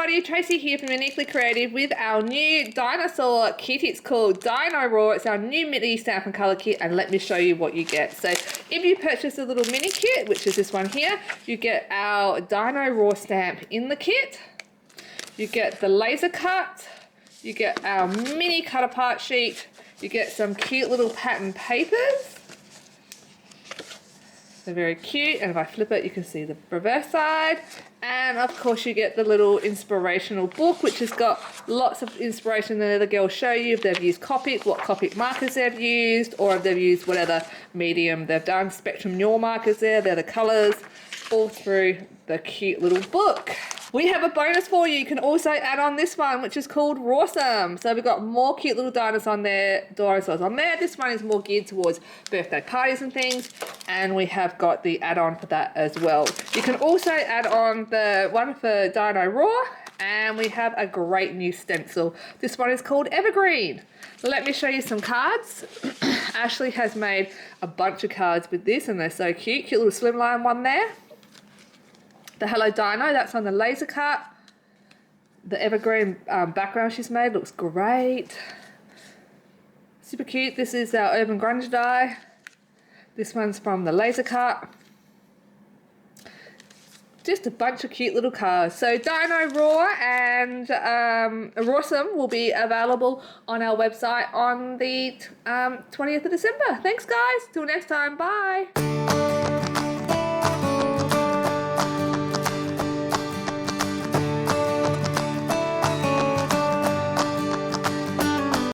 everybody, Tracy here from Uniquely Creative with our new dinosaur kit. It's called Dino Raw. It's our new mini stamp and colour kit, and let me show you what you get. So if you purchase a little mini kit, which is this one here, you get our Dino Raw stamp in the kit. You get the laser cut. You get our mini cut apart sheet. You get some cute little pattern papers. They're very cute, and if I flip it you can see the reverse side. And of course you get the little inspirational book, which has got lots of inspiration that the girls show you if they've used Copic, what Copic markers they've used, or if they've used whatever medium they've done. Spectrum Muir markers there, they're the colours, all through the cute little book. We have a bonus for you. You can also add on this one, which is called Rawsome. So we've got more cute little dinosaurs on there. This one is more geared towards birthday parties and things. And we have got the add-on for that as well. You can also add on the one for Dino Raw. And we have a great new stencil. This one is called Evergreen. Let me show you some cards. Ashley has made a bunch of cards with this, and they're so cute. Cute little slimline one there. The Hello Dino, that's on the laser cut. The evergreen background she's made looks great. Super cute. This is our Urban Grunge die. This one's from the laser cut. Just a bunch of cute little cards. So Dino Raw and Rawsome will be available on our website on the 20th of December. Thanks guys. Till next time. Bye.